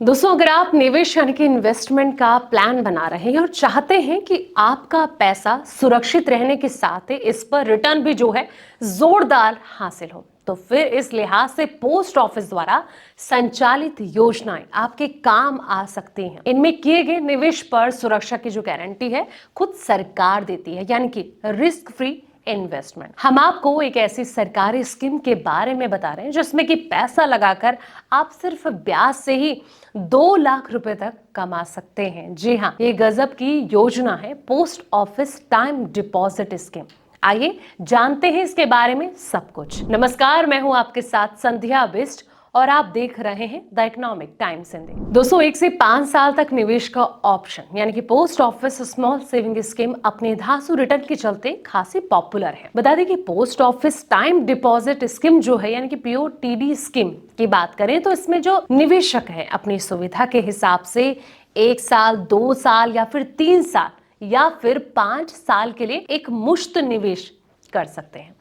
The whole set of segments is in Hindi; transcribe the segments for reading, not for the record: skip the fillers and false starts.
दोस्तों, अगर आप निवेश यानी कि इन्वेस्टमेंट का प्लान बना रहे हैं और चाहते हैं कि आपका पैसा सुरक्षित रहने के साथ ही इस पर रिटर्न भी जो है जोरदार हासिल हो, तो फिर इस लिहाज से पोस्ट ऑफिस द्वारा संचालित योजनाएं आपके काम आ सकती हैं। इनमें किए गए निवेश पर सुरक्षा की जो गारंटी है खुद सरकार देती है, यानी कि रिस्क फ्री इन्वेस्टमेंट। हम आपको एक ऐसी सरकारी स्कीम के बारे में बता रहे हैं जिसमें कि पैसा लगाकर आप सिर्फ ब्याज से ही 2 लाख रुपए तक कमा सकते हैं। जी हाँ, ये गजब की योजना है post office time deposit scheme. आइए जानते हैं इसके बारे में सब कुछ। नमस्कार, मैं हूं आपके साथ संध्या बिष्ट और आप देख रहे हैं द इकोनॉमिक टाइम्स हिंदी। दोस्तों, 1 से 5 साल तक निवेश का ऑप्शन यानी कि post office small saving scheme अपने धांसू रिटर्न के चलते खासी पॉपुलर है। बता दें कि post office time deposit scheme जो है यानी कि पीओटीडी स्कीम की बात करें तो इसमें जो निवेशक है अपनी सुविधा के हिसाब से 1 साल, 2 साल या फिर 3 साल या फिर 5 साल के लिए एक मुश्त निवेश कर सकते हैं।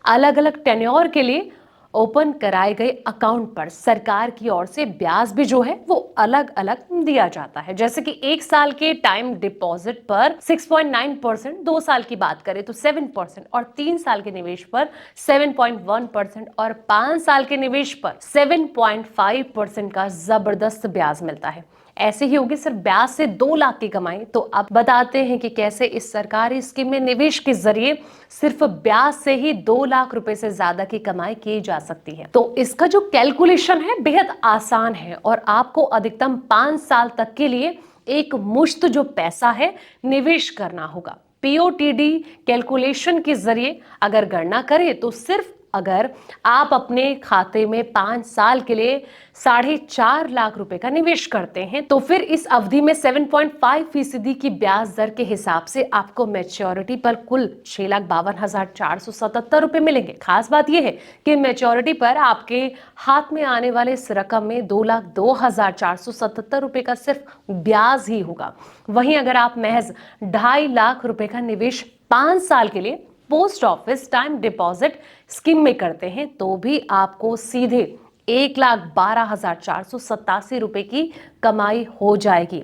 अलग अलग टेन्योर के लिए ओपन कराए गए अकाउंट पर सरकार की ओर से ब्याज भी जो है वो अलग अलग दिया जाता है। जैसे कि 1 साल के टाइम डिपॉजिट पर 6.9%, 2 साल की बात करें तो 7% और 3 साल के निवेश पर 7.1% और 5 साल के निवेश पर 7.5% का जबरदस्त ब्याज मिलता है। ऐसे ही होगी सिर्फ ब्याज से 2 लाख की कमाई। तो अब बताते हैं कि कैसे इस सरकारी स्कीम में निवेश के जरिए सिर्फ ब्याज से ही 2 लाख रुपए से ज्यादा की कमाई की जा सकती है। तो इसका जो कैलकुलेशन है बेहद आसान है और आपको अधिकतम 5 साल तक के लिए एक मुश्त जो पैसा है निवेश करना होगा। पीओटीडी कैलकुलेशन के जरिए अगर गणना करें तो सिर्फ अगर आप अपने खाते में 5 साल के लिए 4.5 लाख रुपए का निवेश करते हैं तो फिर इस अवधि में 7.5% की ब्याज दर के हिसाब से आपको मैच्योरिटी पर कुल 6,52,477 रुपए मिलेंगे। खास बात यह है कि मैच्योरिटी पर आपके हाथ में आने वाले इस रकम में 2,02,477 रुपए का सिर्फ ब्याज ही होगा। वहीं अगर आप महज 2.5 लाख रुपए का निवेश 5 साल के लिए post office time deposit scheme में करते हैं तो भी आपको सीधे 1,12,487 रुपए की कमाई हो जाएगी।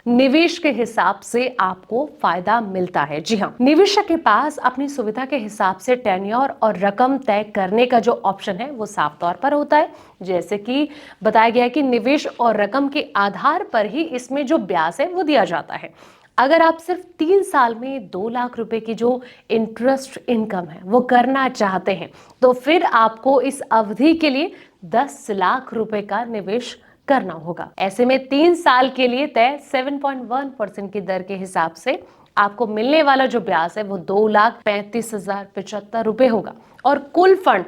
निवेश के हिसाब से आपको फायदा मिलता है। जी हाँ, निवेशक के पास अपनी सुविधा के हिसाब से टेन्योर और रकम तय करने का जो ऑप्शन है वो साफ तौर पर होता है। जैसे कि बताया गया है कि निवेश और रकम के आधार पर ही इसमें जो ब्याज है वो दिया जाता है। अगर आप सिर्फ 3 साल में 2 लाख रुपए की जो इंटरेस्ट इनकम है वो करना चाहते हैं तो फिर आपको इस अवधि के लिए 10 लाख रुपए का निवेश करना होगा। ऐसे में 3 साल के लिए तय 7.1% की दर के हिसाब से आपको मिलने वाला जो ब्याज है वो 2,35,075 रुपए होगा और कुल फंड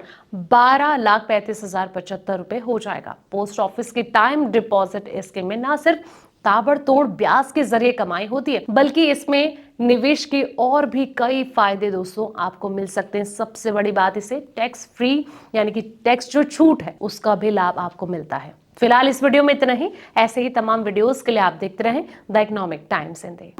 12,35,075 रुपए हो जाएगा। पोस्ट ऑफिस की टाइम डिपॉजिट स्कीम में ना सिर्फ ताबड़तोड़ ब्याज के जरिए कमाई होती है बल्कि इसमें निवेश के और भी कई फायदे दोस्तों आपको मिल सकते हैं। सबसे बड़ी बात इसे टैक्स फ्री यानी कि टैक्स जो छूट है उसका भी लाभ आपको मिलता है। फिलहाल इस वीडियो में इतना ही। ऐसे ही तमाम वीडियोस के लिए आप देखते रहें द इकोनॉमिक टाइम्स हिंदी।